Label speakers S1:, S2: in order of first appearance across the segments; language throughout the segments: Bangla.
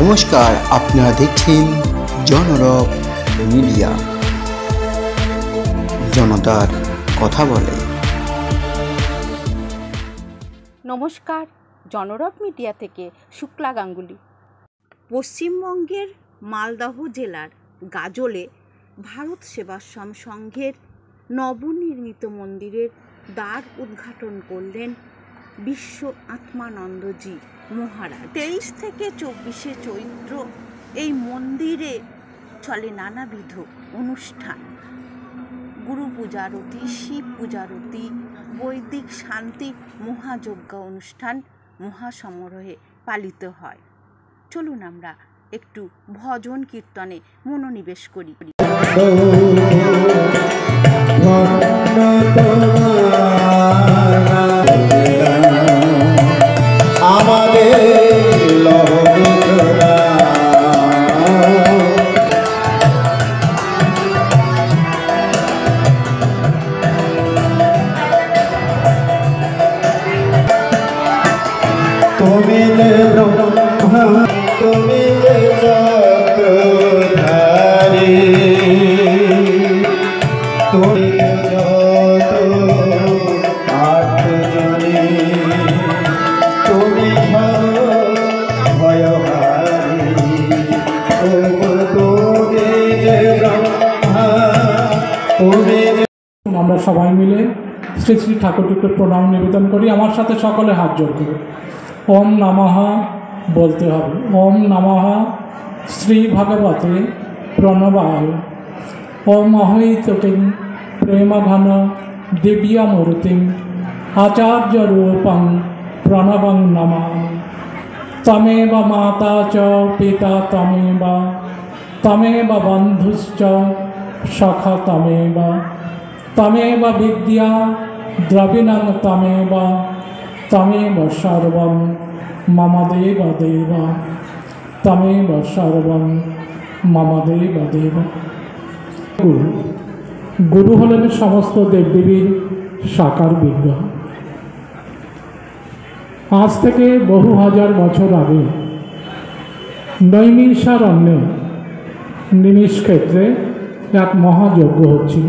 S1: নমস্কার, আপনারা দেখছেন জনরব মিডিয়া। জনতার কথা বলে।
S2: নমস্কার, জনরব মিডিয়া থেকে শুক্লা গাঙ্গুলি। পশ্চিমবঙ্গের মালদহ জেলার গাজলে ভারত সেবাশ্রম সংঘের নবনির্মিত মন্দিরের দ্বার উদ্ঘাটন করলেন বিশ্ব আত্মানন্দজি মহারাজ। 23 থেকে 24 চৈত্র এই মন্দিরে চলে নানাবিধ অনুষ্ঠান, গুরু পূজারতি, শিব পূজারতি, বৈদিক শান্তি মহাযজ্ঞ অনুষ্ঠান মহাসমারোহে পালিত হয়। চলুন আমরা একটু ভজন কীর্তনে মনোনিবেশ করি।
S3: আমরা সবাই মিলে শ্রী শ্রী ঠাকুরকে প্রণাম নিবেদন করি। আমার সাথে সকলে হাত জোড় করে ওম নমঃ বলতে হবে। ওম নমঃ শ্রী ভগবতে প্রণবায়। ওম অহৈতুকিং প্রেমঘন দিব্যমূর্তিং আচার্য রূপং প্রণবং নমামি। তমেব মাতা চ পিতা তমেব বন্ধুশ্চ সখা তমেব বিদ্যা দ্রবিণং তমেব সর্বং মম দেব দেব। তমেব সর্বং মম দেব দেব। গুরু হলেন সমস্ত দেবদেবীর সাকার বিগ্রহ। আজ থেকে বহু হাজার বছর আগে নৈমিষারণ্যে নিমিষ ক্ষেত্রে এক মহাযজ্ঞ হচ্ছিল।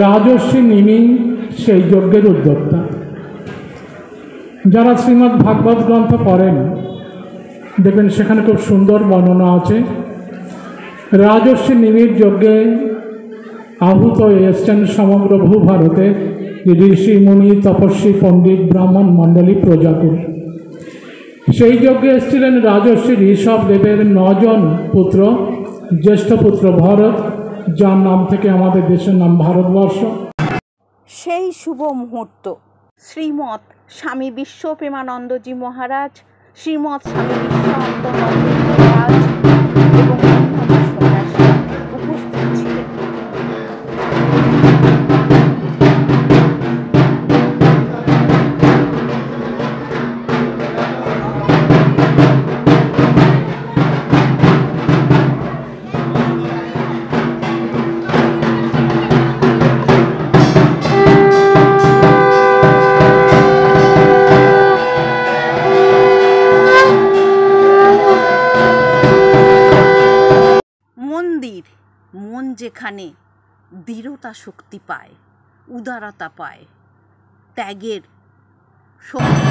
S3: রাজর্ষি নিমি সেই যজ্ঞের উদ্যোক্তা। যারা শ্রীমদ্ ভাগবত গ্রন্থ পড়েন দেখবেন সেখানে খুব সুন্দর বর্ণনা আছে। রাজর্ষি নিমির যজ্ঞে আহুত এসছেন সমগ্র ভূভারতে ঋষি মুনি তপস্বী পণ্ডিত ব্রাহ্মণ মণ্ডলী প্রজাকুল। সেই যজ্ঞে এসেছিলেন রাজর্ষি ঋষভ দেবের 9 জন পুত্র। জ্যেষ্ঠ পুত্র ভরত, যার নাম থেকে আমাদের দেশের নাম ভারতবর্ষ।
S2: সেই শুভ মুহূর্ত শ্রীমৎ স্বামী বিশ্বপ্রেমানন্দজি মহারাজ, শ্রীমৎ স্বামী বিশ্বানন্দজি মহারাজ এবং অন্যান্য সন্ন্যাসী উপস্থিত ছিলেন। মন যেখানে দৃঢ়তা শক্তি পায়, উদারতা পায়, ত্যাগের শক্তি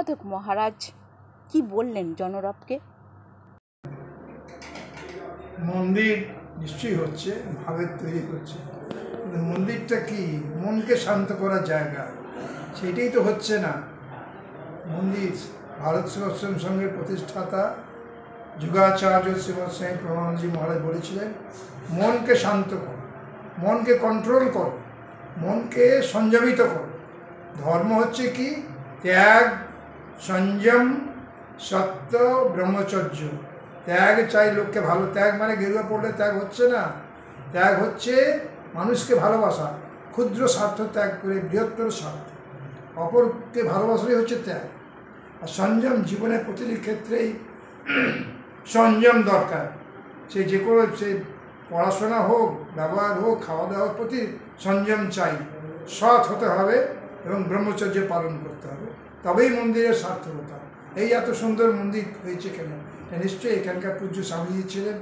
S2: তত্ত্বাবধায়ক মহারাজ কি বললেন জনরবকে?
S4: মন্দির নিশ্চয়ই হচ্ছে, ভাবের তৈরি হচ্ছে, কিন্তু মন্দিরটা কি মনকে শান্ত করার জায়গা, সেটাই তো হচ্ছে না। মন্দির ভারত সেবাশ্রম সংঘের প্রতিষ্ঠাতা যুগাচার্য শ্রীমৎ স্বামী প্রণানন্দজি মহারাজ বলেছিলেন, মনকে শান্ত করো, মনকে কন্ট্রোল করো, মনকে সংযমিত করো। ধর্ম হচ্ছে কি? ত্যাগ, সংযম, সত্য, ব্রহ্মচর্য। ত্যাগ চাই লোককে ভালো, ত্যাগ মানে গেরুয়া পড়লে ত্যাগ হচ্ছে না। ত্যাগ হচ্ছে মানুষকে ভালোবাসা, ক্ষুদ্র স্বার্থ ত্যাগ করে বৃহত্তর স্বার্থ, অপরকে ভালোবাসাই হচ্ছে ত্যাগ। আর সংযম, জীবনের প্রতিটি ক্ষেত্রেই সংযম দরকার। সে যে কোনো, সে পড়াশোনা হোক, ব্যবহার হোক, খাওয়া দাওয়ার প্রতি সংযম চাই। সৎ হতে হবে এবং ব্রহ্মচর্য পালন করতে হবে, তবেই মন্দিরের সার্থকতা। এই এত সুন্দর মন্দির হয়েছে কেন? নিশ্চয়ই এখানকার পূজ্য স্বামীজি ছিলেন,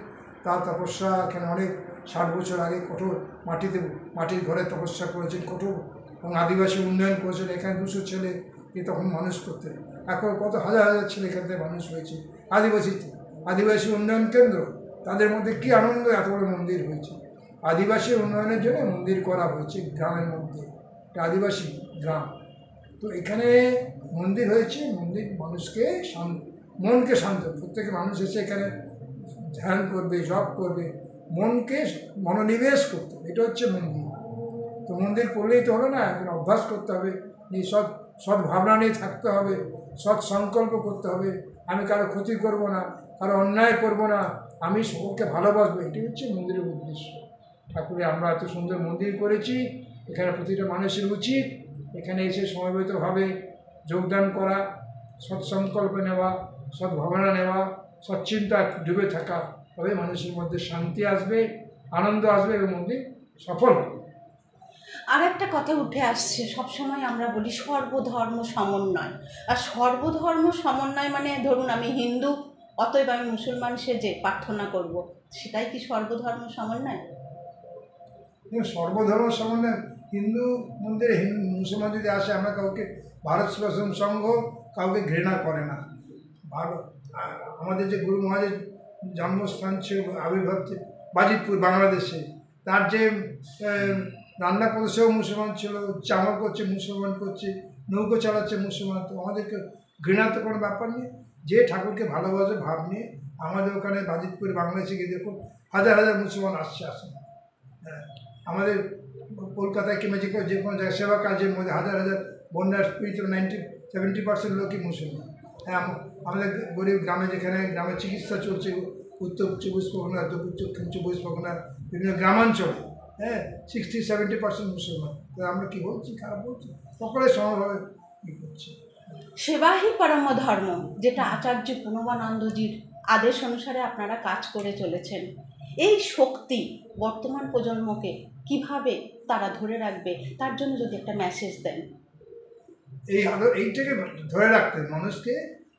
S4: তার তপস্যা এখানে অনেক 60 বছর আগে কঠোর মাটির ঘরে তপস্যা করেছেন, কঠোর, এবং আদিবাসী উন্নয়ন করেছেন। এখানে 200 ছেলে তখন মানুষ করতেন, এখন কত হাজার হাজার ছেলে এখান থেকে মানুষ হয়েছে। আদিবাসী উন্নয়ন কেন্দ্র, তাদের মধ্যে কি আনন্দ, এত বড় মন্দির হয়েছে। আদিবাসী উন্নয়নের জন্য মন্দির করা হয়েছে গ্রামের মধ্যে, একটা আদিবাসী গ্রাম। তো এখানে মন্দির হয়েছে, মন্দির মানুষকে মনকে শান্ত, প্রত্যেকে মানুষ এসে এখানে ধ্যান করবে, জপ করবে, মনকে মনোনিবেশ করতে, এটা হচ্ছে মন্দির। তো মন্দির করলেই তো হলো না, এখন অভ্যাস করতে হবে, সৎ ভাবনা নিয়ে থাকতে হবে, সৎ সংকল্প করতে হবে। আমি কারো ক্ষতি করব না, কারো অন্যায় করব না, আমি সকলকে ভালোবাসবো, এটি হচ্ছে মন্দিরের উদ্দেশ্য। ঠাকুরে আমরা এত সুন্দর মন্দির করেছি, এখানে প্রতিটা মানুষের উচিত এখানে এসে সমবেতভাবে যোগদান করা, সৎ সংকল্প নেওয়া, সৎ ভাবনা নেওয়া, সচ্চিন্তা ডুবে থাকা, তবে মানুষের মধ্যে শান্তি আসবে, আনন্দ আসবে এবং মন্দির সফল হবে।
S2: আর একটা কথা উঠে আসছে, সবসময় আমরা বলি সর্বধর্ম সমন্বয়। আর সর্বধর্ম সমন্বয় মানে ধরুন আমি হিন্দু, অতএব আমি মুসলমান সেজে প্রার্থনা করব, সেটাই কি সর্বধর্ম সমন্বয়?
S4: সর্বধর্ম সমন্বয়, হিন্দু মন্দিরে মুসলমান যদি আসে, আমরা কাউকে, ভারত সেবাশ্রম সংঘ কাউকে ঘৃণা করে না। আমাদের যে গুরু মহারাজের জন্মস্থান ছিল, আবির্ভাব বাজিতপুর বাংলাদেশে, তার যে রান্না করছেও মুসলমান ছিল, চামড় করছে মুসলমান করছে, নৌকো চালাচ্ছে মুসলমান। তো আমাদেরকে ঘৃণা তো কোনো ব্যাপার নেই। যে ঠাকুরকে ভালোবাসে ভাব নিয়ে, আমাদের ওখানে বাজিতপুর বাংলাদেশে গিয়ে দেখুন হাজার হাজার মুসলমান আসে। হ্যাঁ, আমাদের কলকাতায় কিংবা যে কোনো জায়গায় সেবা কাজের মধ্যে হাজার হাজার বন্যার পীড়িত 70% লোকই মুসলমান। হ্যাঁ, আমাদের গরিব গ্রামে, যেখানে গ্রামে চিকিৎসা চলছে, উত্তর 24 পরগনা, দক্ষিণ 24 পরগনা, বিভিন্ন গ্রামাঞ্চলে, হ্যাঁ 60-70% মুসলমান। তো আমরা কী বলছি, খারাপ বলছি? সকলে সমানভাবে কী করছে।
S2: সেবাহি পরম ধর্ম, যেটা আচার্য প্রণবানন্দজির আদেশ অনুসারে আপনারা কাজ করে চলেছেন, এই শক্তি বর্তমান প্রজন্মকে কিভাবে তারা ধরে রাখবে, তার জন্য যদি একটা মেসেজ দেন।
S4: এইটাকে ধরে রাখতে মানুষকে,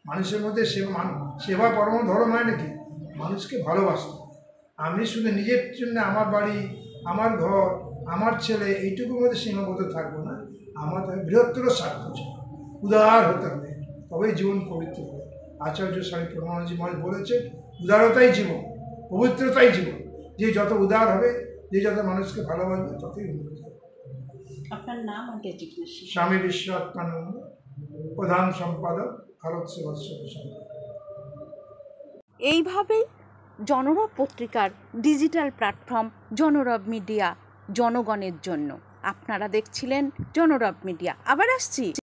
S4: মানুষের মধ্যে সেবা পরম ধর্ম হয় নাকি, মানুষকে ভালোবাসতে। আমি শুধু নিজের জন্য, আমার বাড়ি, আমার ঘর, আমার ছেলে, এইটুকুর মধ্যে সীমাবদ্ধ থাকবো না। আমার বৃহত্তর স্বার্থ চাই, উদার হতে হবে, তবেই জীবন পবিত্র হবে। আচার্য স্বামী প্রণবানন্দজি মহারাজ বলেছে, উদারতাই জীবন, পবিত্রতাই জীবন। যে যত উদার হবে, যে যত মানুষকে ভালোবাসবে, ততই উন্নতি হবে।
S2: আপনার নাম আর ডেজিগনেশন?
S4: স্বামী বিশ্বাত্মানন্দ, প্রধান সম্পাদক, ভারত সেবাশ্রম সংঘ।
S2: এইভাবেই জনরব পত্রিকার ডিজিটাল প্ল্যাটফর্ম জনরব মিডিয়া জনগণের জন্য। আপনারা দেখছিলেন জনরব মিডিয়া। আবার আসছি।